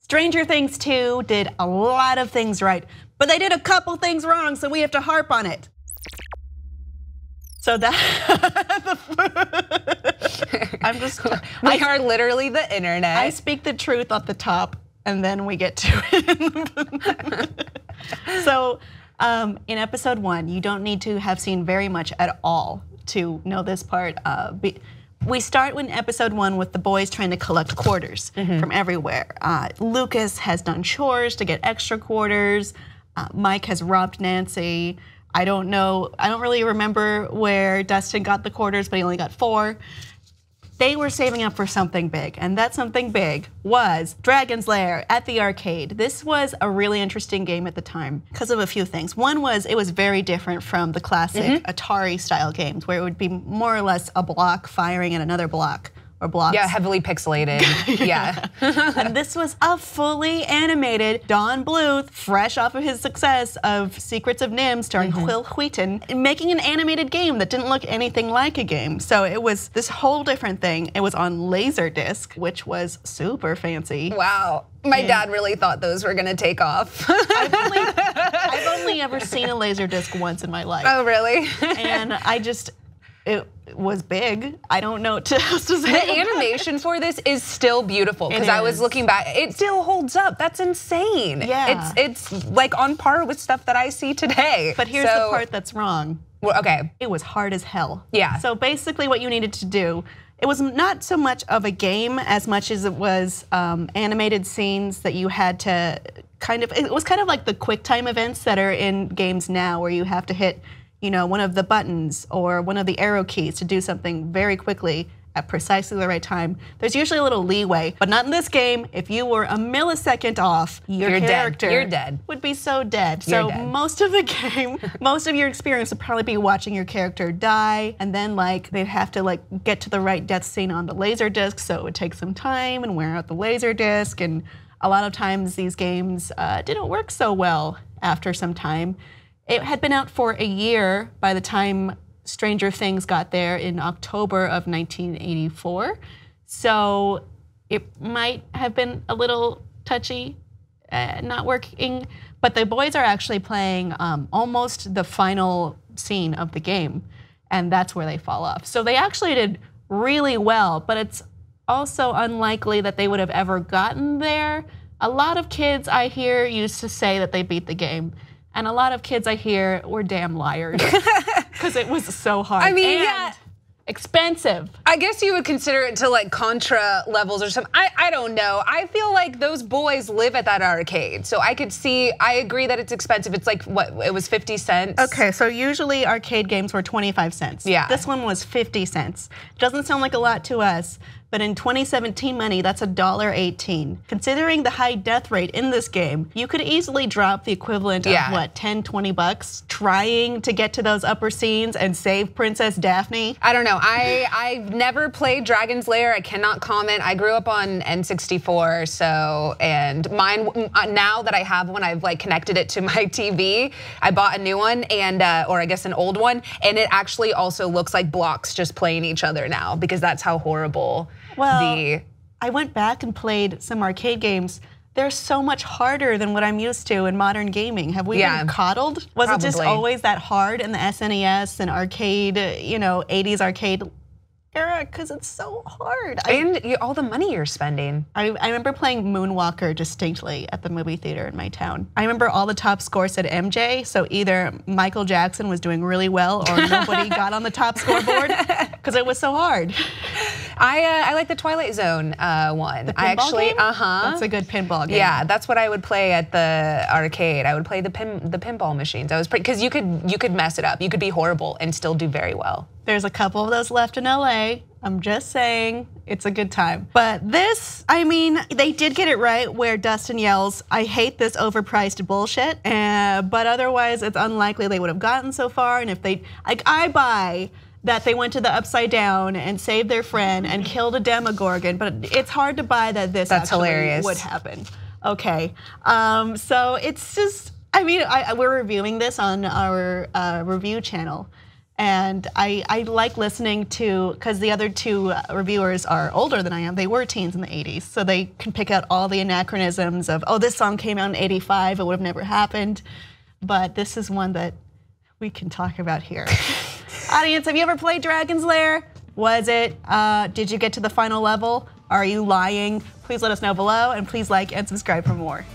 Stranger Things 2 did a lot of things right, but they did a couple things wrong, so we have to harp on it. So that we are literally the internet. I speak the truth at the top, and then we get to it. So in episode 1, you don't need to have seen very much at all to know this part. We start in episode 1 with the boys trying to collect quarters from everywhere. Lucas has done chores to get extra quarters. Mike has robbed Nancy. I don't really remember where Dustin got the quarters, but he only got 4. They were saving up for something big, and that something big was Dragon's Lair at the arcade. This was a really interesting game at the time because of a few things. One was it was very different from the classic Atari-style games where it would be more or less a block firing at another block. Or blocks. Yeah, heavily pixelated. Yeah. And this was a fully animated Don Bluth, fresh off of his success of Secrets of NIMH starring Wil Wheaton, making an animated game that didn't look anything like a game. So it was this whole different thing. It was on Laserdisc, which was super fancy. Wow. My dad really thought those were gonna take off. I've only ever seen a Laserdisc once in my life. Oh, really? And it was big. I don't know what else to say. The animation for this is still beautiful because I was looking back. It still holds up. That's insane. Yeah. It's like on par with stuff that I see today. But here's the part that's wrong. Okay. It was hard as hell. Yeah. So basically what you needed to do, it was not so much of a game as much as it was animated scenes that you had to it was kind of like the QuickTime events that are in games now where you have to hit one of the buttons or one of the arrow keys to do something very quickly at precisely the right time. There's usually a little leeway, but not in this game. If you were a millisecond off, your character would be so dead. So most of the game, most of your experience would probably be watching your character die, and then they'd have to get to the right death scene on the Laserdisc, so it would take some time and wear out the Laserdisc, and a lot of times these games didn't work so well after some time. It had been out for a year by the time Stranger Things got there in October of 1984. So it might have been a little touchy, not working. But the boys are actually playing almost the final scene of the game, and that's where they fall off. So they actually did really well, but it's also unlikely that they would have ever gotten there. A lot of kids I hear used to say that they beat the game. And a lot of kids I hear were damn liars because it was so hard. I mean, yeah. Expensive. I guess you would consider it to Contra levels or something. I don't know. I feel like those boys live at that arcade. So I agree that it's expensive. It's what, it was 50 cents? Okay, so usually arcade games were 25 cents. Yeah. This one was 50 cents. Doesn't sound like a lot to us, but in 2017 money, that's $1.18. Considering the high death rate in this game, you could easily drop the equivalent of what, 10, 20 bucks trying to get to those upper scenes and save Princess Daphne? I don't know. I've never played Dragon's Lair. I cannot comment. I grew up on N64, and mine, now that I have one, I've connected it to my TV. I bought a new one, and or I guess an old one, and it actually also looks like blocks just playing each other now because that's how horrible. Well, I went back and played some arcade games. They're so much harder than what I'm used to in modern gaming. Have we been coddled? Was it just always that hard in the SNES and arcade, 80s arcade era? Because it's so hard. And all the money you're spending. I remember playing Moonwalker distinctly at the movie theater in my town. I remember all the top scores said MJ, so either Michael Jackson was doing really well or nobody got on the top scoreboard because it was so hard. I like the Twilight Zone one. The pinball game? That's a good pinball game. Yeah, that's what I would play at the arcade. I would play the pinball machines. Because you could mess it up. You could be horrible and still do very well. There's a couple of those left in LA. I'm just saying, it's a good time. But this, they did get it right where Dustin yells, "I hate this overpriced bullshit." But otherwise, it's unlikely they would have gotten so far. And if I buy that they went to the Upside Down and saved their friend and killed a Demogorgon, but it's hard to buy that this actually would happen. Okay, so it's just, we're reviewing this on our review channel, And I like listening to, because the other two reviewers are older than I am. They were teens in the 80s, so they can pick out all the anachronisms of, oh, this song came out in 85, it would have never happened. But this is one that we can talk about here. Audience, have you ever played Dragon's Lair? Was it, did you get to the final level? Are you lying? Please let us know below, and please like and subscribe for more.